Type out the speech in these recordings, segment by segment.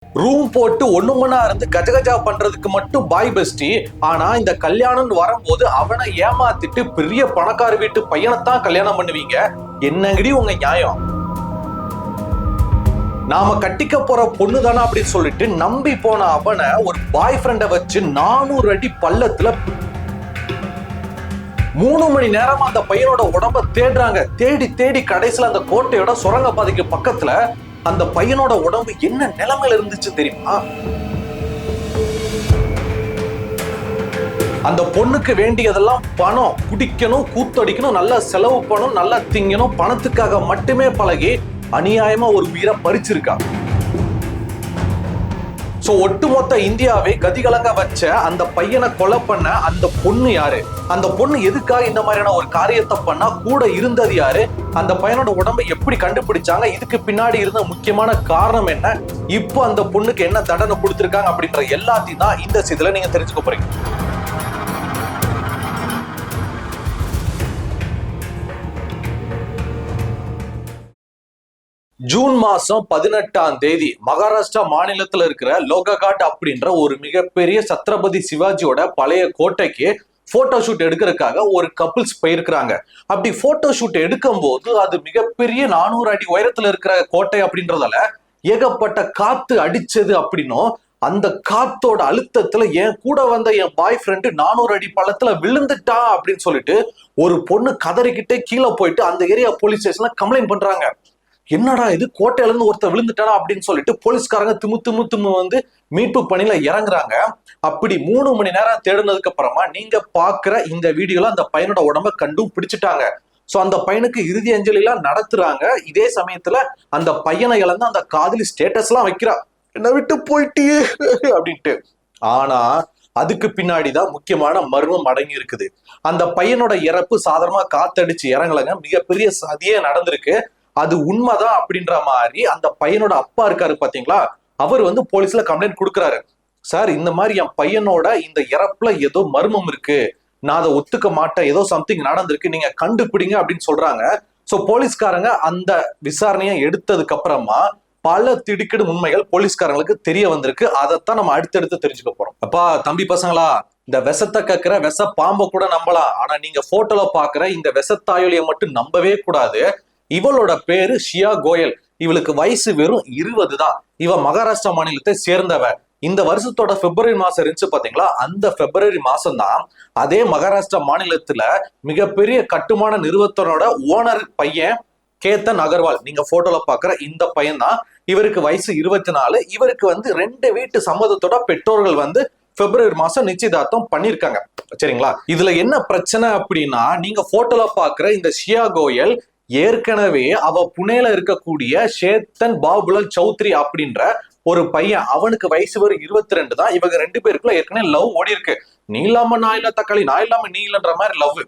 Room போட்டு ஒண்ணுமனா இருந்து கஜகஜா பண்றதுக்கு மட்டும் பாய் பெஸ்டி. ஆனா இந்த கல்யாணம் வரும்போது அவனை ஏமாத்திட்டு பெரிய பணக்கார வீட்டு பையனைத்தான் கல்யாணம் பண்ணுவீங்க. என்னங்கடி உங்க நியாயம்? நாம கட்டிக்க போற பொண்ணு தானே அப்படின்னு சொல்லிட்டு நம்பி போன அவனை ஒரு பாய் ஃப்ரெண்ட வச்சு 400 அடி பள்ளத்துல 3 மணி நேரமா அந்த பையனோட உடம்ப தேடுறாங்க. தேடி தேடி கடைசியில அந்த கோட்டையோட சுரங்க பாதைக்கு பக்கத்துல அந்த பையனோட உடம்பு என்ன நிலைமையில இருந்துச்சு தெரியுமா? அந்த பொண்ணுக்கு வேண்டியதெல்லாம் பணம், குடிக்கணும், கூத்தடிக்கணும், நல்லா செலவு பண்ணணும், நல்லா திங்கணும், பணத்துக்காக மட்டுமே பழகி அநியாயமா ஒரு உயிரை பறிச்சிருக்கா. சோ ஒட்டுமொத்த இந்தியாவை கதிகலங்க வச்ச அந்த பையனை கொலை பண்ண அந்த பொண்ணு யாரு? அந்த பொண்ணு எதுக்காக இந்த மாதிரியான ஒரு காரியத்தை பண்ணா? கூட இருந்தது யாரு? அந்த பையனோட உடம்பை எப்படி கண்டுபிடிச்சாங்க? இதுக்கு பின்னாடி இருந்த முக்கியமான காரணம் என்ன? இப்போ அந்த பொண்ணுக்கு என்ன தண்டனை கொடுத்திருக்காங்க அப்படின்ற எல்லாத்தையும் தான் இந்த செய்தியில நீங்க தெரிஞ்சுக்க போறீங்க. ஜூன் மாசம் 18ஆம் தேதி மகாராஷ்டிரா மாநிலத்துல இருக்கிற லோககாட் அப்படின்ற ஒரு மிகப்பெரிய சத்ரபதி சிவாஜியோட பழைய கோட்டைக்கு போட்டோ ஷூட் எடுக்கிறதுக்காக ஒரு கப்பிள்ஸ் போயிருக்கிறாங்க. அப்படி போட்டோ ஷூட் எடுக்கும் போது அது மிகப்பெரிய 400 அடி உயரத்துல இருக்கிற கோட்டை அப்படின்றதால ஏகப்பட்ட காத்து அடிச்சது. அப்படின்னும் அந்த காத்தோட அழுத்தத்துல என் கூட வந்த என் பாய் ஃப்ரெண்டு 400 அடி பள்ளத்துல விழுந்துட்டா அப்படின்னு சொல்லிட்டு ஒரு பொண்ணு கதறிக்கிட்டே கீழே போயிட்டு அந்த ஏரியா போலீஸ் ஸ்டேஷன்ல கம்ப்ளைண்ட் பண்றாங்க. என்னடா இது, கோட்டையில இருந்து ஒருத்தர் விழுந்துட்டானா அப்படின்னு சொல்லிட்டு போலீஸ்காரங்க திமு வந்து மீட்பு பணியில இறங்குறாங்க. அப்படி 3 மணி நேரம் தேடினதுக்கு அப்புறமா நீங்க பாக்குற இந்த வீடியோல அந்த பையனோட உடம்ப கண்டும் பிடிச்சிட்டாங்க. சோ அந்த பையனுக்கு இறுதி அஞ்சலி எல்லாம் நடத்துறாங்க. இதே சமயத்துல அந்த பையனை இழந்து அந்த காதலி ஸ்டேட்டஸ் எல்லாம் வைக்கிறா, என்ன விட்டு போயிட்டியே அப்படின்ட்டு. ஆனா அதுக்கு பின்னாடிதான் முக்கியமான மர்மம் அடங்கி இருக்குது. அந்த பையனோட இறப்பு சாதாரணமா காத்தடிச்சு இறங்கலங்க, மிகப்பெரிய சதியே நடந்திருக்கு. அது உண்மைதான் அப்படின்ற மாதிரி அந்த பையனோட அப்பா இருக்காரு பாத்தீங்களா, அவர் வந்து போலீஸ்ல கம்ப்ளைண்ட் கொடுக்குறாரு. சார், இந்த மாதிரி என் பையனோட இந்த இறப்புல ஏதோ மர்மம் இருக்கு, நான் அதை ஒத்துக்க மாட்டேன், ஏதோ சம்திங் நடந்திருக்கு, நீங்க கண்டுபிடிங்க அப்படின்னு சொல்றாங்க. சோ போலீஸ்காரங்க அந்த விசாரணையை எடுத்ததுக்கு அப்புறமா பல திடுக்கிடு உண்மைகள் போலீஸ்காரங்களுக்கு தெரிய வந்திருக்கு. அதைத்தான் நம்ம அடுத்தடுத்து தெரிஞ்சுக்க போறோம். அப்பா, தம்பி பசங்களா, இந்த விஷத்தை கக்கிற விஷ பாம்பை கூட நம்பலாம், ஆனா நீங்க போட்டோல பாக்குற இந்த விஷத்தாயொலியை மட்டும் நம்பவே கூடாது. இவளோட பேரு ஷியா கோயல். இவளுக்கு வயசு வெறும் 20 தான். இவ மகாராஷ்டிரா மாநிலத்தை சேர்ந்தவ. இந்த வருஷத்தோட பிப்ரவரி மாசம் இருந்துச்சு பாத்தீங்களா, அந்த பிப்ரவரி மாசம் தான் அதே மகாராஷ்டிரா மாநிலத்துல மிகப்பெரிய கட்டுமான நிறுவனத்தோட ஓனர் பையன் கேத்தன் அகர்வால், நீங்க போட்டோல பாக்குற இந்த பையன் தான். இவருக்கு வயசு 24. இவருக்கு வந்து 2 வீட்டு சம்மதத்தோட பெற்றோர்கள் வந்து பிப்ரவரி மாசம் நிச்சயதார்த்தம் பண்ணிருக்காங்க. சரிங்களா? இதுல என்ன பிரச்சனை அப்படின்னா, நீங்க போட்டோல பாக்குற இந்த ஷியா கோயல் ஏற்கனவே அவ புனேல இருக்கக்கூடிய சேத்தன் பாபுலால் சௌத்ரி அப்படின்ற ஒரு பையன், அவனுக்கு வயசு வரும் 22 தான். இவங்க 2 பேருக்குள்ள ஏற்கனவே லவ் ஓடி இருக்கு. நீ இல்லாம நான் இல்ல தக்காளி, நான் இல்லாம நீ இல்லன்ற மாதிரி லவ்.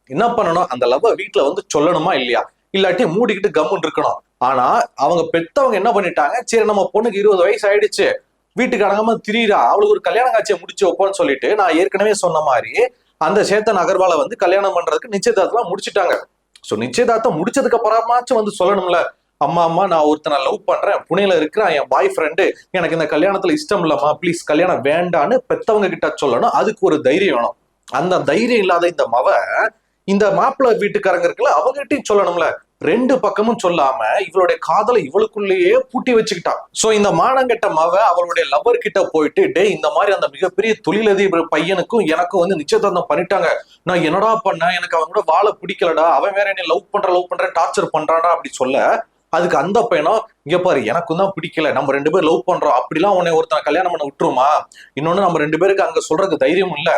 என்ன பண்ணணும், அந்த லவ் வீட்டுல வந்து சொல்லணுமா இல்லையா, இல்லாட்டி மூடிக்கிட்டு கம்முன்னு இருக்கணும். ஆனா அவங்க பெத்தவங்க என்ன பண்ணிட்டாங்க, சரி நம்ம பொண்ணுக்கு 20 வயசு ஆயிடுச்சு, வீட்டுக்கு அடங்காம திரியிறா, அவளுக்கு ஒரு கல்யாண காட்சியை முடிச்சு வைப்போம்னு சொல்லிட்டு நான் ஏற்கனவே சொன்ன மாதிரி அந்த சேத்தன் அகர்வாலை வந்து கல்யாணம் பண்றதுக்கு நிச்சயதார்த்தம் முடிச்சுட்டாங்க. சோ நிச்சயதார்த்தம் முடிச்சதுக்கு அப்புறமாச்சும் வந்து சொல்லணும்ல, அம்மா நான் ஒருத்தனை லவ் பண்றேன், புனேல இருக்கிறான் என் பாய் ஃப்ரெண்டு, எனக்கு இந்த கல்யாணத்துல இஷ்டம் இல்லம்மா, ப்ளீஸ் கல்யாணம் வேண்டான்னு பெத்தவங்க கிட்ட சொல்லணும். அதுக்கு ஒரு தைரியம் வேணும். அந்த தைரியம் இல்லாத இந்த இந்த மாப்பிள்ளை வீட்டுக்காரங்க இருக்குல்ல, அவங்ககிட்டயும் சொல்லணும்ல. 2 பக்கமும் சொல்லாம இவளுடைய காதலை இவளுக்குள்ளேயே பூட்டி வச்சுக்கிட்டான். சோ இந்த மானங்கட்ட அவளுடைய லவர் கிட்ட போயிட்டு, டே இந்த மாதிரி அந்த மிகப்பெரிய தொழிலதிபர் பையனுக்கும் எனக்கும் வந்து நிச்சயதார்த்தம் பண்ணிட்டாங்க, நான் என்னடா பண்ண, எனக்கு அவன் கூட வாழ பிடிக்கலடா, அவன் வேற என்ன லவ் பண்ற டார்ச்சர் பண்றான்டா அப்படி சொல்ல, அதுக்கு அந்த பையனும், இங்க பாரு எனக்கும் தான் பிடிக்கல, நம்ம 2 பேரும் லவ் பண்றோம், அப்படிலாம் உன்னை ஒருத்தனை கல்யாணம் பண்ண விட்டுருமா, இன்னொன்னு நம்ம 2 பேருக்கு அங்க சொல்றதுக்கு தைரியம் இல்ல,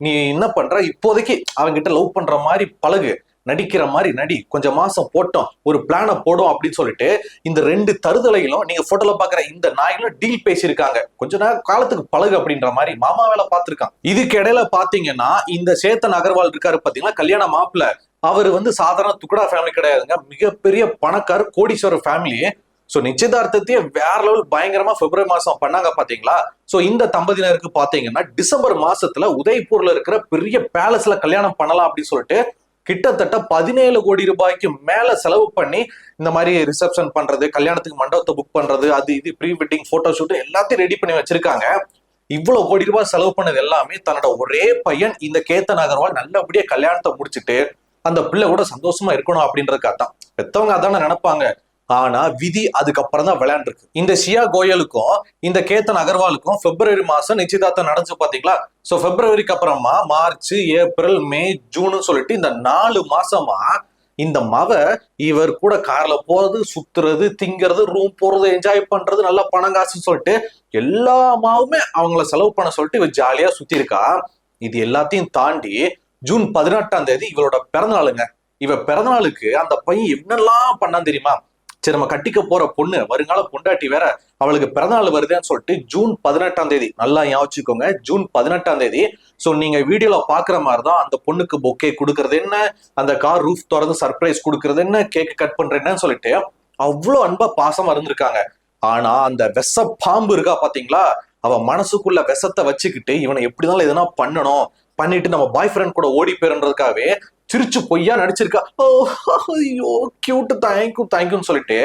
நீ என்ன பண்ற, இப்போதைக்கு அவன்கிட்ட லவ் பண்ற மாதிரி பழகு, நடிக்கிற மாதிரி நடி, கொஞ்சம் மாசம் போட்டோம், ஒரு பிளான போடும் அப்படின்னு சொல்லிட்டு இந்த 2 தருதலைகளும் நீங்க போட்டோல பாக்குற இந்த நாய்களும் டீல் பேசியிருக்காங்க. கொஞ்ச நேரம் காலத்துக்கு பழகு அப்படின்ற மாதிரி மாமா வேலை பார்த்திருக்கான். இதுக்கு இடையில பாத்தீங்கன்னா இந்த சேத்தன் அகர்வால் இருக்காரு பாத்தீங்கன்னா, கல்யாண மாப்பிள்ள, அவர் வந்து சாதாரண துக்கடா ஃபேமிலி கிடையாதுங்க, மிகப்பெரிய பணக்கார கோடீஸ்வரர் ஃபேமிலி. சோ நிச்சயதார்த்தத்தையே வேற லெவல் பயங்கரமா பிப்ரவரி மாசம் பண்ணாங்க பாத்தீங்களா. சோ இந்த தம்பதியினருக்கு பாத்தீங்கன்னா டிசம்பர் மாசத்துல உதய்பூர்ல இருக்கிற பெரிய பேலஸ்ல கல்யாணம் பண்ணலாம் அப்படின்னு சொல்லிட்டு கிட்டத்தட்ட 17 கோடி ரூபாய்க்கு மேல செலவு பண்ணி இந்த மாதிரி ரிசப்ஷன் பண்றது, கல்யாணத்துக்கு மண்டபத்தை புக் பண்றது, அது இது ப்ரீ வெட்டிங் போட்டோ ஷூட் எல்லாத்தையும் ரெடி பண்ணி வச்சிருக்காங்க. இவ்வளவு கோடி ரூபாய் செலவு பண்ணது எல்லாமே தன்னோட ஒரே பையன் இந்த கேத்தன் அகர்வால் நல்லபடியா கல்யாணத்தை முடிச்சுட்டு அந்த பிள்ளை கூட சந்தோஷமா இருக்கணும் அப்படின்றதுக்காக தான். பெத்தவங்க அதான நினைப்பாங்க. ஆனா விதி அதுக்கப்புறம் தான் விளையாண்டுருக்கு. இந்த ஷியா கோயலுக்கும் இந்த கேத்தன் அகர்வாலுக்கும் பிப்ரவரி மாசம் நிச்சயதார்த்தம் நடந்துச்சு பாத்தீங்களா. சோ பிப்ரவரிக்கு அப்புறமா மார்ச், ஏப்ரல், மே, ஜூன் சொல்லிட்டு இந்த 4 மாசமா இந்த மவ இவர் கூட கார்ல போறது, சுத்துறது, திங்கிறது, ரூம் போறது, என்ஜாய் பண்றது, நல்லா பணம் காசுன்னு சொல்லிட்டு எல்லா மாவுமே அவங்கள செலவு பண்ண சொல்லிட்டு இவர் ஜாலியா சுத்தி இருக்கா. இது எல்லாத்தையும் தாண்டி ஜூன் 18 இவளோட பிறந்தநாளுங்க. இவ பிறந்தநாளுக்கு அந்த பையன் என்னெல்லாம் பண்ணான் தெரியுமா. சரி, நம்ம கட்டிக்க போற பொண்ணு வருங்கால பொண்டாட்டி வேற, அவளுக்கு பிறந்தநாள் வருதுன்னு சொல்லிட்டு ஜூன் 18 நல்லா ஞாபகிக்கோங்க, ஜூன் 18 சோ நீங்க வீடியோல பாக்குற மாதிரிதான் அந்த பொண்ணுக்கு பொக்கே கொடுக்கறது என்ன, அந்த கார் ரூஃப் திறந்து சர்ப்ரைஸ் கொடுக்கறது என்ன, கேக் கட் பண்ற என்னன்னு சொல்லிட்டு அவ்வளவு அன்பா பாசமா இருந்திருக்காங்க. ஆனா அந்த விஷ பாம்பு இருக்கா பாத்தீங்களா, அவ மனசுக்குள்ள விஷத்தை வச்சுக்கிட்டு இவனை எப்படினாலும் எதனா பண்ணணும், பண்ணிட்டு நம்ம பாய் ஃப்ரெண்ட் கூட ஓடி போயிருன்றதுக்காகவே சிரிச்சு பொய்யா நடிச்சிருக்கா. ஐயோ கியூட், தேங்க்யூன்னு சொல்லிட்டு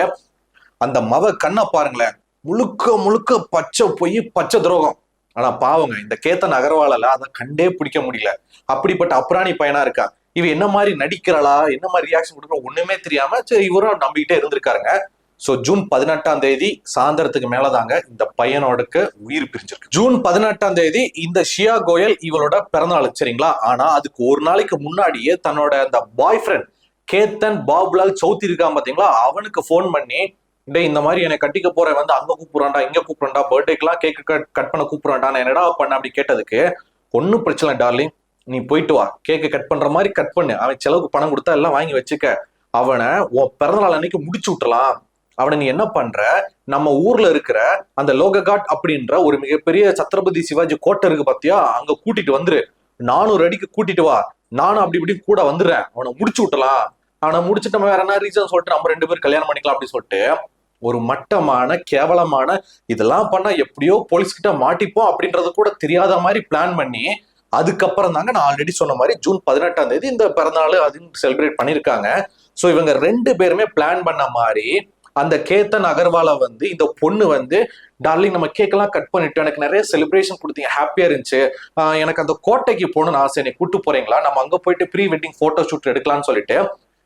அந்த மவ கண்ணை பாருங்களேன், முழுக்க முழுக்க பச்சை பொய், பச்சை துரோகம். ஆனா பாவங்க இந்த கேத்தன் அகர்வாலால அதை கண்டே பிடிக்க முடியல. அப்படிப்பட்ட அப்புறாணி பையனா இருக்கா. இவ என்ன மாதிரி நடிக்கிறாளா, என்ன மாதிரி ரியாக்ஷன் கொடுக்குறா ஒண்ணுமே தெரியாம சரி இவரும் நம்பிக்கிட்டே இருந்திருக்காருங்க. சோ ஜூன் 18 சாயந்தரத்துக்கு மேலதாங்க இந்த பையனோடக்கு உயிர் பிரிஞ்சிருக்கு. ஜூன் 18 இந்த ஷியா கோயல் இவளோட பிறந்தநாள், சரிங்களா. ஆனா அதுக்கு ஒரு நாளைக்கு முன்னாடியே தன்னோட அந்த பாய் ஃப்ரெண்ட் கேத்தன் பாபுலால் சௌத்ரி இருக்கான் பாத்தீங்களா, அவனுக்கு போன் பண்ணி டே இந்த மாதிரி என்னை கட்டிக்க போறேன் வந்து அங்க கூப்பிடுறான்டா, இங்க கூப்பிடுறான்டா, பர்த்டேக்கெல்லாம் கேக் கட் பண்ண கூப்பிடுறான்டா, நான் என்னடா பண்ண அப்படி கேட்டதுக்கு, ஒன்னும் பிரச்சனை டார்லிங், நீ போயிட்டு வா, கேக்கு கட் பண்ற மாதிரி கட் பண்ணு, அவன் செலவுக்கு பணம் கொடுத்தா எல்லாம் வாங்கி வச்சுக்க, அவனை உன் பிறந்தநாள் அன்னைக்கு முடிச்சு விட்டுலாம். அவனை நீ என்ன பண்ற, நம்ம ஊர்ல இருக்கிற அந்த லோககாட் அப்படின்ற ஒரு மிகப்பெரிய சத்ரபதி சிவாஜி கோட்டை இருக்கு பாத்தியா, அங்க கூட்டிட்டு வந்துரு, 400 அடிக்கு கூட்டிட்டு வா, நானும் அப்படி இப்படி கூட வந்துடுறேன், அவனை முடிச்சு விட்டலாம், அவனை முடிச்சுட்டு நம்ம வேற என்ன ரீசன் சொல்லிட்டு நம்ம 2 பேரும் கல்யாணம் பண்ணிக்கலாம் அப்படின்னு சொல்லிட்டு ஒரு மட்டமான கேவலமான, இதெல்லாம் பண்ணா எப்படியோ போலீஸ் கிட்ட மாட்டிப்போம் அப்படின்றது கூட தெரியாத மாதிரி பிளான் பண்ணி அதுக்கப்புறம் தாங்க நான் ஆல்ரெடி சொன்ன மாதிரி ஜூன் 18 இந்த பிறந்தநாள் அதுன்னு செலிப்ரேட் பண்ணிருக்காங்க. சோ இவங்க 2 பேருமே பிளான் பண்ண மாதிரி அந்த கேத்தன் அகர்வாலை வந்து இந்த பொண்ணு வந்து டார்லிங் நம்ம கேக்கெல்லாம் கட் பண்ணிட்டு எனக்கு நிறைய செலிப்ரேஷன் கொடுத்தீங்க, ஹாப்பியா இருந்துச்சு, எனக்கு அந்த கோட்டைக்கு போகணும்னு ஆசை, என்னை கூட்டு போறீங்களா, நம்ம அங்க போயிட்டு ப்ரீ வெட்டிங் போட்டோ ஷூட் எடுக்கலாம்னு சொல்லிட்டு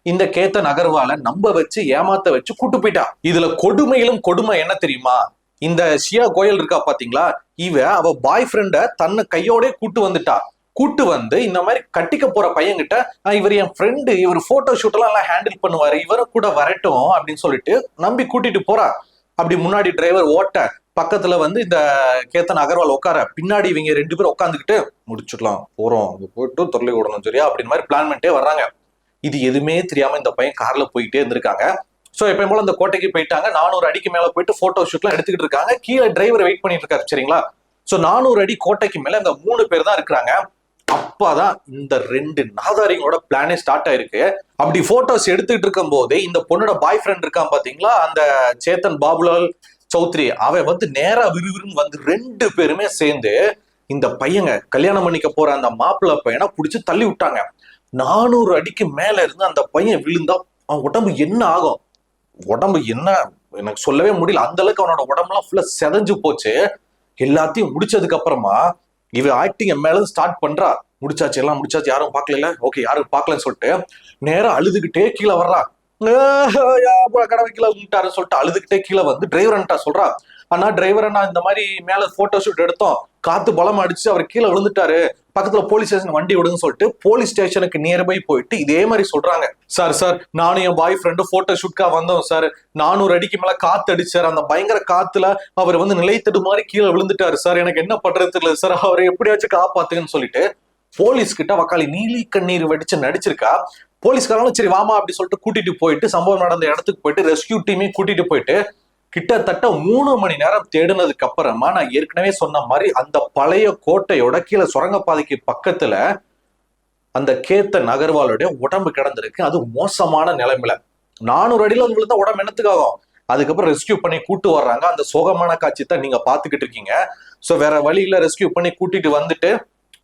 இந்த கேத்தன் அகர்வாலை நம்ப வச்சு ஏமாத்த வச்சு கூட்டு போயிட்டா. இதுல கொடுமையிலும் கொடுமை என்ன தெரியுமா, இந்த ஷியா கோயல் இருக்கா பாத்தீங்களா, அவ பாய் ஃப்ரெண்ட தன்னை கையோட கூட்டு வந்துட்டா. கூட்டு வந்து இந்த மாதிரி கட்டிக்க போற பையன்கிட்ட இவர் என் ஃப்ரெண்டு, இவர் போட்டோ ஷூட் எல்லாம் ஹேண்டில் பண்ணுவாரு, இவரை கூட வரட்டும் அப்படின்னு சொல்லிட்டு நம்பி கூட்டிட்டு போறா. அப்படி முன்னாடி டிரைவர் ஓட்ட, பக்கத்துல வந்து இந்த கேத்தன் அகர்வால் உட்கார, பின்னாடி இவங்க 2 பேரும் உட்காந்துக்கிட்டு முடிச்சுக்கலாம் போறோம், போயிட்டு தொல்லை விடணும் சரியா அப்படின்னு மாதிரி பிளான் பண்ணிட்டே வர்றாங்க. இது எதுவுமே தெரியாம இந்த பையன் கார்ல போயிட்டே இருந்திருக்காங்க. சோ எப்பயும் போல அந்த கோட்டைக்கு போயிட்டாங்க, 400 அடிக்கு மேல போயிட்டு போட்டோ ஷூட் எல்லாம் எடுத்துக்கிட்டு இருக்காங்க. கீழே டிரைவர் வெயிட் பண்ணிட்டு இருக்காரு, சரிங்களா. சோ 400 அடி கோட்டைக்கு மேல இந்த 3 பேர் தான் இருக்கிறாங்க. அப்பதான் இந்த 2 நாதாரிகளோட பிளானே ஸ்டார்ட் ஆயிருக்கு. அப்படி போட்டோஸ் எடுத்துட்டு இருக்கும் போதே இந்த பொண்ணோட பாய் ஃப்ரெண்ட் இருக்கான் பாத்தீங்களா, அந்த சேத்தன் பாபுலால் சௌத்ரி, அவன் வந்து நேரா விறுவிறுன்னு வந்து 2 பேருமே சேர்ந்து இந்த பையங்க கல்யாணம் பண்ணிக்க போற அந்த மாப்பிள்ளை பையனை பிடிச்சு தள்ளி விட்டாங்க. 400 அடிக்கு மேல இருந்து அந்த பையன் விழுந்தா அவன் உடம்பு என்ன ஆகும், உடம்பு என்ன எனக்கு சொல்லவே முடியல, அந்த அளவுக்கு அவனோட உடம்புலாம் ஃபுல்லா செதஞ்சு போச்சு. எல்லாத்தையும் முடிச்சதுக்கு அப்புறமா இவ ஆக்டிங் மேல ஸ்டார்ட் பண்றா, முடிச்சாச்சு எல்லாம் முடிச்சாச்சு, யாரும் பாக்கல, ஓகே யாரும் பாக்கலன்னு சொல்லிட்டு நேரா அழுதுகிட்டே கீழே வர்றா. கடவை கீழே விட்டாருன்னு சொல்லிட்டு அழுதுகிட்டே கீழே வந்து டிரைவர் சொல்றா, ஆனா டிரைவர் அண்ணா இந்த மாதிரி மேல போட்டோ ஷூட் எடுத்தோம், காத்து பலம் அடிச்சு அவர் கீழே விழுந்துட்டாரு, பக்கத்துல போலீஸ் ஸ்டேஷன் வண்டி விடுன்னு சொல்லிட்டு போலீஸ் ஸ்டேஷனுக்கு நியர்பை போயிட்டு இதே மாதிரி சொல்றாங்க. சார் நானும் என் பாய் ஃப்ரெண்டு போட்டோ ஷூட்கா வந்தோம் சார், 400 அடிக்கு மேல காத்து அடிச்சார், அந்த பயங்கர காத்துல அவர் வந்து நிலைத்தடு மாதிரி கீழே விழுந்துட்டாரு சார், எனக்கு என்ன பண்றது தெரியல சார், அவரை எப்படியாச்சும் காப்பாத்துங்கன்னு சொல்லிட்டு போலீஸ் கிட்ட வக்காலி நீலி கண்ணீர் வடிச்சு நடிச்சிருக்கா. போலீஸ்காரங்களும் சரி வாமா அப்படி சொல்லிட்டு கூட்டிட்டு போயிட்டு சம்பவம் நடந்த இடத்துக்கு போயிட்டு ரெஸ்கியூ டீமையும் கூட்டிட்டு போயிட்டு கிட்டத்தட்ட 3 மணி நேரம் தேடினதுக்கு அப்புறமா நான் ஏற்கனவே சொன்ன மாதிரி அந்த பழைய கோட்டையோட கீழே சுரங்கப்பாதைக்கு பக்கத்துல அந்த கேத்தன் அகர்வாலுடைய உடம்பு கிடந்திருக்கு. அது மோசமான நிலைமையில 400 அடியில விழுந்தா உடம்பு என்னத்துக்காகும். அதுக்கப்புறம் ரெஸ்கியூ பண்ணி கூட்டு வர்றாங்க. அந்த சோகமான காட்சி தான் நீங்க பாத்துக்கிட்டு இருக்கீங்க. சோ வேற வழியில ரெஸ்கியூ பண்ணி கூட்டிட்டு வந்துட்டு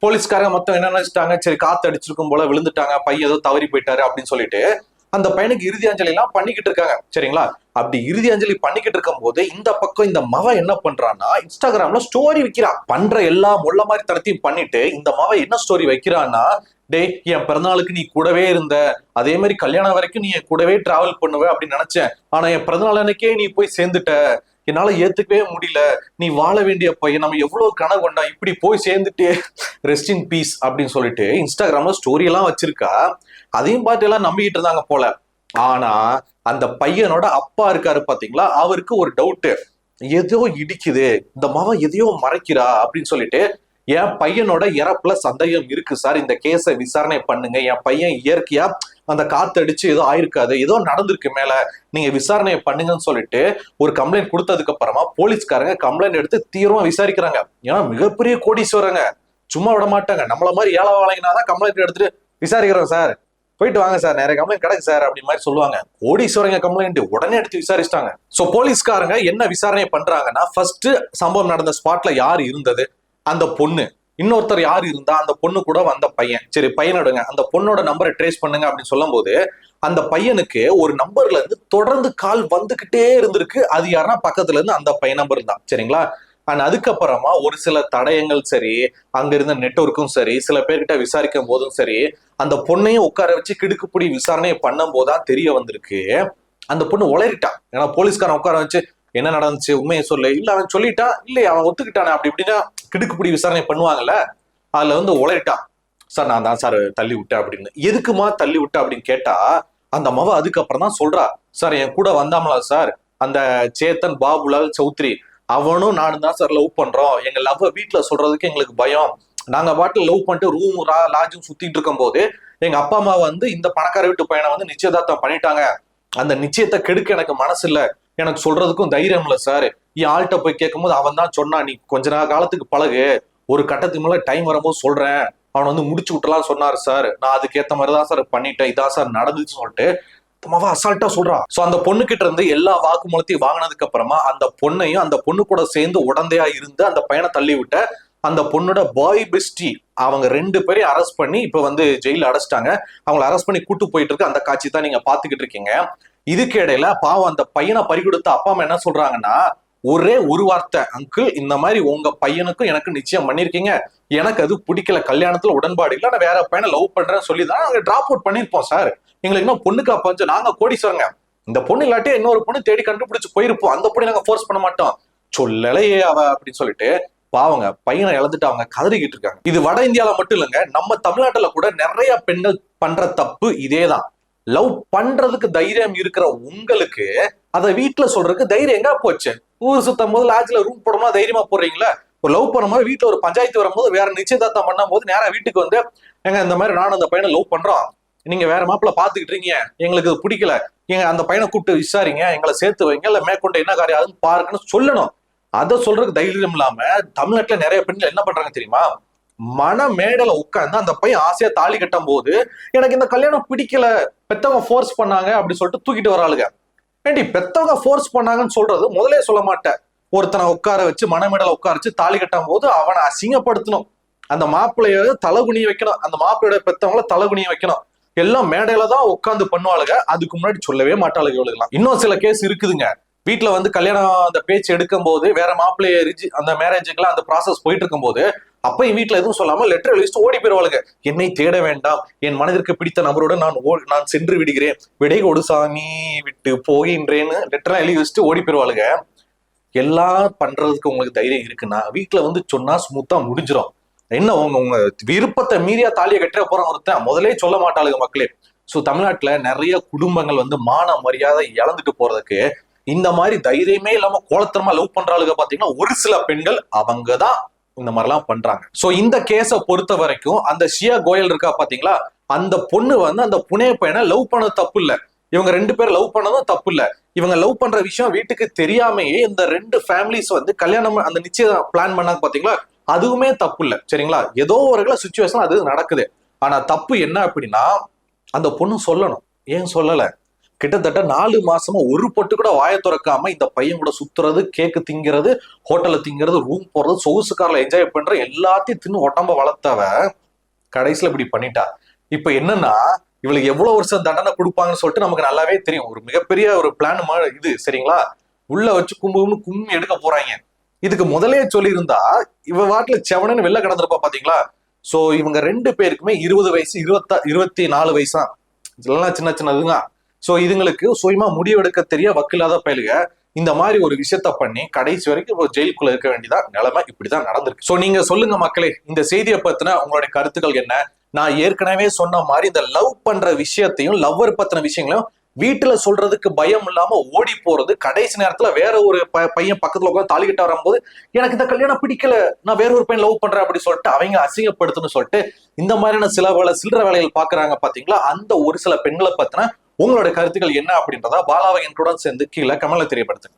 போலீஸ்காரங்க மொத்தம் என்ன நினைச்சிட்டாங்க, சரி காத்து அடிச்சிருக்கும் போல விழுந்துட்டாங்க, பையன் ஏதோ தவறி போயிட்டாரு அப்படின்னு சொல்லிட்டு அந்த பையனுக்கு இறுதி அஞ்சலி எல்லாம் பண்ணிக்கிட்டு இருக்காங்க. சரிங்களா? அப்படி இறுதி அஞ்சலி பண்ணிக்கிட்டு இருக்கும் போது இந்த பக்கம் இந்த மவ என்ன பண்றான்னா இன்ஸ்டாகிராம்ல ஸ்டோரி வைக்கிறான். பண்ற எல்லா முள்ள மாதிரி தரத்தையும் பண்ணிட்டு இந்த மவ என்ன ஸ்டோரி வைக்கிறான்னா, டேய் என் பிறந்தநாளுக்கு நீ கூடவே இருந்த, அதே மாதிரி கல்யாணம் வரைக்கும் நீ என் கூடவே டிராவல் பண்ணுவ அப்படின்னு நினைச்சேன், ஆனா என் பிறந்தநாள் அன்னைக்கே நீ போய் சேர்ந்துட்ட, என்னால ஏத்துக்கவே முடியல, நீ வாழ வேண்டிய பையன், நம்ம எவ்வளவு கனவு கொண்டா, இப்படி போய் சேர்ந்துட்டு ரெஸ்ட் இன் பீஸ் அப்படின்னு சொல்லிட்டு இன்ஸ்டாகிராம்ல ஸ்டோரி எல்லாம் வச்சிருக்கா. அதையும் பார்த்து எல்லாம் நம்பிக்கிட்டு இருந்தாங்க போல. ஆனா அந்த பையனோட அப்பா இருக்காரு பாத்தீங்களா, அவருக்கு ஒரு டவுட், ஏதோ இடிக்குது, இந்த மவ எதையோ மறைக்கிறா அப்படின்னு சொல்லிட்டு, என் பையனோட இறப்புல சந்தேகம் இருக்கு சார், இந்த கேஸை விசாரணை பண்ணுங்க, என் பையன் இயற்கையா அந்த காத்து அடிச்சு ஏதோ ஆயிருக்காது, ஏதோ நடந்திருக்கு மேல, நீங்க விசாரணை பண்ணுங்கன்னு சொல்லிட்டு ஒரு கம்ப்ளைண்ட் கொடுத்ததுக்கு அப்புறமா போலீஸ்காரங்க கம்ப்ளைண்ட் எடுத்து தீவிரமா விசாரிக்கிறாங்க. ஏன்னா மிகப்பெரிய கோடீஸ்வரங்க, சும்மா விட மாட்டாங்க. நம்மள மாதிரி ஏழை வாழைங்கனாதான் கம்ப்ளைண்ட் எடுத்துட்டு விசாரிக்கிறோம் சார், போயிட்டு வாங்க சார், நிறைய கம்ப்ளைண்ட் கிடக்கு சார் அப்படி மாதிரி சொல்லுவாங்க. கோடீஸ்வரங்க கம்ப்ளைண்ட் உடனே எடுத்து விசாரிச்சிட்டாங்க. சோ போலீஸ்காரங்க என்ன விசாரணை பண்றாங்கன்னா, ஃபர்ஸ்ட் சம்பவம் நடந்த ஸ்பாட்ல யார் இருந்தது, அந்த பொண்ணு, இன்னொருத்தர் யார் இருந்தா, அந்த பொண்ணு கூட வந்த பையன், சரி பையனோடுங்க அந்த பொண்ணோட நம்பரை ட்ரேஸ் பண்ணுங்க அப்படின்னு சொல்லும் போது அந்த பையனுக்கு ஒரு நம்பர்ல இருந்து தொடர்ந்து கால் வந்துகிட்டே இருந்திருக்கு. அது யாருன்னா பக்கத்துல இருந்து அந்த பையன் நம்பர் தான். சரிங்களா? அண்ட் அதுக்கப்புறமா ஒரு சில தடயங்கள் சரி, அங்க இருந்த நெட்வொர்க்கும் சரி, சில பேர்கிட்ட விசாரிக்கும் போதும் சரி, அந்த பொண்ணையும் உட்கார வச்சு கிடுக்குப்பிடி விசாரணையை பண்ணும் போதுதான் தெரிய வந்திருக்கு, அந்த பொண்ணு உளறிட்டான். ஏன்னா போலீஸ்காரன் உட்கார வச்சு என்ன நடந்துச்சு உண்மையை சொல்லு, இல்ல அவன் சொல்லிட்டான், இல்லையா அவன் ஒத்துக்கிட்டானே அப்படி இப்படின்னா கிடுக்குப்பிடி விசாரணை பண்ணுவாங்கல்ல, அதுல வந்து உளறிட்டான், சார் நான் தான் சார் தள்ளி விட்டேன் அப்படின்னு. எதுக்குமா தள்ளி விட்ட அப்படின்னு கேட்டா அந்த மவ அதுக்கப்புறம் தான் சொல்றா, சார் என் கூட வந்தாமலா சார் அந்த சேத்தன் பாபுலால் சௌத்ரி, அவனும் நானும் தான் சார் லவ் பண்றோம், எங்க லவ் வீட்டுல சொல்றதுக்கு எங்களுக்கு பயம், நாங்க பாட்டில் லவ் பண்ணிட்டு ரூம் லாட்ஜும் சுத்திட்டு இருக்கும் போது எங்க அப்பா அம்மா வந்து இந்த பணக்கார வீட்டு பையனை வந்து நிச்சயதார்த்தம் பண்ணிட்டாங்க, அந்த நிச்சயத்தை கெடுக்க எனக்கு மனசு இல்ல, எனக்கு சொல்றதுக்கும் தைரியம் இல்ல சார், என் ஆள்கிட்ட போய் கேட்கும் போது அவன் தான் சொன்னா, நீ கொஞ்ச நாள் காலத்துக்கு பழகு, ஒரு கட்டத்துக்கு மேல டைம் வரும்போது சொல்றேன், அவனை வந்து முடிச்சு விட்டலாம் சொன்னாரு சார், நான் அதுக்கேத்த மாதிரிதான் சார் பண்ணிட்டேன், இதான் சார் நடந்துச்சு சொல்லிட்டு அசால்ட்டா சொல்றா. சோ அந்த பொண்ணு கிட்ட இருந்து எல்லா வாக்குமூலத்தையும் வாங்கினதுக்கு அப்புறமா அந்த பொண்ணையும் அந்த பொண்ணு கூட சேர்ந்து உடந்தையா இருந்து அந்த பையனை தள்ளி விட்ட அந்த பொண்ணோட பாய் பெஸ்டி, அவங்க 2 பேரையும் அரெஸ்ட் பண்ணி இப்ப வந்து ஜெயில அடைச்சிட்டாங்க. அவங்களை அரெஸ்ட் பண்ணி கூட்டு போயிட்டு இருக்கு. அந்த காட்சி தான் நீங்க பாத்துக்கிட்டு இருக்கீங்க. இதுக்கு இடையில பாவம் அந்த பையனை பறிகொடுத்த அப்பா அம்மா என்ன சொல்றாங்கன்னா, ஒரே ஒரு வார்த்தை, அங்கிள் இந்த மாதிரி உங்க பையனுக்கும் எனக்கு நிச்சயம் பண்ணிருக்கீங்க, எனக்கு அது பிடிக்கல, கல்யாணத்துல உடன்பாடு இல்ல, நான் வேற பையனை லவ் பண்றேன்னு சொல்லி தான் நாங்க டிராப் அவுட் பண்ணிருப்போம் சார், எங்களுக்கு இன்னும் பொண்ணுக்கா பஞ்சம், நாங்க கோடீஸ்வரங்க, இந்த பொண்ணு இல்லாட்டி இன்னொரு பொண்ணு தேடி கண்டுபிடிச்சு போயிருப்போம், அந்த பொண்ணு நாங்க ஃபோர்ஸ் பண்ண மாட்டோம், சொல்லலையே அவ அப்படின்னு சொல்லிட்டு பாவங்க பையனை இழந்துட்டு அவங்க கதறிக்கிட்டு இருக்காங்க. இது வட இந்தியால மட்டும் இல்லைங்க, நம்ம தமிழ்நாட்டுல கூட நிறைய பெண்கள் பண்ற தப்பு இதேதான். லவ் பண்றதுக்கு தைரியம் இருக்கிற உங்களுக்கு அதை வீட்டுல சொல்றதுக்கு தைரியம் எங்க போச்சு? ஊர் சுத்தும் போது லாட்ஜ்ல ரூம் போடும்போது தைரியமா போடுறீங்களா? ஒரு லவ் பண்ணும்போது வீட்டுல ஒரு பஞ்சாயத்து வரும்போது வேற நிச்சயதார்த்தம் பண்ணும் போது நேரா வீட்டுக்கு வந்து, எங்க இந்த மாதிரி நானும் அந்த பையனை லவ் பண்றோம், நீங்க வேற மாப்பிள்ள பாத்துக்கிட்டு இருக்கீங்க, எங்களுக்கு இது பிடிக்கல, எங்க அந்த பையனை கூப்பிட்டு விசாரிங்க, எங்களை சேர்த்து வைங்க, இல்ல மேற்கொண்டு என்ன காரியம் அதுன்னு பாருங்கன்னு சொல்லணும். அதை சொல்றதுக்கு தைரியம் இல்லாம தமிழ்நாட்டுல நிறைய பெண்கள் என்ன பண்றாங்க தெரியுமா? மன மேடல உட்கார்ந்து அந்த பையன் ஆசையா தாலி கட்டும் போது எனக்கு இந்த கல்யாணம் பிடிக்கல, பெத்தவங்க ஃபோர்ஸ் பண்ணாங்க அப்படி சொல்லிட்டு தூக்கிட்டு வராளுங்க. ஏண்டி பெத்தவங்க ஃபோர்ஸ் பண்ணாங்கன்னு சொல்றது முதலே சொல்ல மாட்டேன். ஒருத்தனை உட்கார வச்சு மனமேடல உட்கார வச்சு தாலி கட்டும் போது அவனை அசிங்கப்படுத்தணும், அந்த மாப்பிள்ளைய தலகுனிய வைக்கணும், அந்த மாப்பிள்ளையோட பெத்தவங்கள தலகுனிய வைக்கணும், எல்லாம் மேடையில தான் உட்காந்து பண்ணுவாளுங்க, அதுக்கு முன்னாடி சொல்லவே மாட்டாளுங்க இவளுக்கெல்லாம். இன்னும் சில கேஸ் இருக்குதுங்க, வீட்டுல வந்து கல்யாணம் அந்த பேச்சு எடுக்கும் போது வேற மாப்பிள்ளைய அந்த மேரேஜுக்குலாம் அந்த ப்ராசஸ் போயிட்டு இருக்கும் போது அப்பயும் வீட்டுல எதுவும் சொல்லாம லெட்டர் எழுதிட்டு ஓடி போயிருவாளுங்க, என்னை தேட வேண்டாம், என் மனதிற்கு பிடித்த நபரோட நான் சென்று விடுகிறேன், விடை கொடு சாமி விட்டு போகின்றேன்னு லெட்டர்லாம் எழுதி வச்சுட்டு ஓடி போயிருவாளுங்க. எல்லாம் பண்றதுக்கு உங்களுக்கு தைரியம் இருக்குன்னா வீட்டுல வந்து சொன்னா ஸ்மூத்தா முடிஞ்சிடும். என்ன உங்க விருப்பத்தை மீறியா தாலியை கட்டிட போறான் ஒருத்தன், முதலே சொல்ல மாட்டாளுங்க மக்களே. சோ தமிழ்நாட்டுல நிறைய குடும்பங்கள் வந்து மான மரியாதை இழந்துட்டு போறதுக்கு இந்த மாதிரி தைரியமே இல்லாம கோலத்தனமா லவ் பண்றாளுங்க பாத்தீங்கன்னா ஒரு சில பெண்கள் அவங்கதான் இந்த மாதிரிலாம் பண்றாங்க. சோ இந்த கேஸை பொறுத்த வரைக்கும் அந்த ஷியா கோயல் இருக்கா பாத்தீங்களா, அந்த பொண்ணு வந்து அந்த புனே பையனை லவ் பண்ணது தப்பு இல்ல, இவங்க 2 பேரும் லவ் பண்ணதும் தப்பு இல்ல, இவங்க லவ் பண்ற விஷயம் வீட்டுக்கு தெரியாமையே இந்த 2 ஃபேமிலிஸ் வந்து கல்யாணம் அந்த நிச்சயம் பிளான் பண்ணாங்க பாத்தீங்களா, அதுவுமே தப்பு இல்ல. சரிங்களா? ஏதோ ஒரு சுச்சுவேஷன் அது நடக்குது. ஆனா தப்பு என்ன அப்படின்னா அந்த பொண்ணு சொல்லணும், ஏன் சொல்லல? கிட்டத்தட்ட 4 மாசமா ஒரு பொட்டு கூட வாயை திறக்காம இந்த பையன் கூட சுத்துறது, கேக்கு திங்கிறது, ஹோட்டல்ல திங்கிறது, ரூம் போறது, சொகுசு கார்ல என்ஜாய் பண்ற எல்லாத்தையும் தின்னு உடம்ப வளர்த்தவ கடைசியில இப்படி பண்ணிட்டா. இப்ப என்னன்னா இவளுக்கு எவ்வளவு வருஷம் தண்டனை கொடுப்பாங்கன்னு சொல்லிட்டு நமக்கு நல்லாவே தெரியும். ஒரு மிகப்பெரிய ஒரு பிளான் இது சரிங்களா, உள்ள வச்சு கும்பி எடுக்க போறாங்க. இதுக்கு முதலே சொல்லியிருந்தா இவ வாட்டுல செவனன்னு வெளில கிடந்திருப்பா பாத்தீங்களா. சோ இவங்க 2 பேருக்குமே 20 வயசு 24 வயசா, இதெல்லாம் சின்ன சின்னதுங்க. சோ இதுங்களுக்கு சுயமா முடிவெடுக்க தெரிய வக்கில்லாத பயலுக இந்த மாதிரி ஒரு விஷயத்த பண்ணி கடைசி வரைக்கும் ஒரு ஜெயிலுக்குள்ள இருக்க வேண்டியதா நிலைமை இப்படிதான் நடந்திருக்கு. சோ நீங்க சொல்லுங்க மக்களே, இந்த செய்தியை பத்தின உங்களுடைய கருத்துக்கள் என்ன? நான் ஏற்கனவே சொன்ன மாதிரி இந்த லவ் பண்ற விஷயத்தையும் லவ்வர் பத்தின விஷயங்களையும் வீட்டுல சொல்றதுக்கு பயம் இல்லாம ஓடி போறது, கடைசி நேரத்துல வேற ஒரு பையன் பக்கத்துல உட்காந்து தாலிக்கிட்ட வரும்போது எனக்கு இந்த கல்யாணம் பிடிக்கல, நான் வேற ஒரு பையன் லவ் பண்றேன் அப்படி சொல்லிட்டு அவங்க அசிங்கப்படுத்துன்னு சொல்லிட்டு இந்த மாதிரியான சில்லற வேலைகள் பாக்குறாங்க பாத்தீங்களா. அந்த ஒரு சில பெண்களை பத்தின உங்களோட கருத்துக்கள் என்ன அப்படின்றதா பாலாவையனுடன் சேர்ந்து கீழே கமெண்ட்ல தெரியப்படுத்துங்க.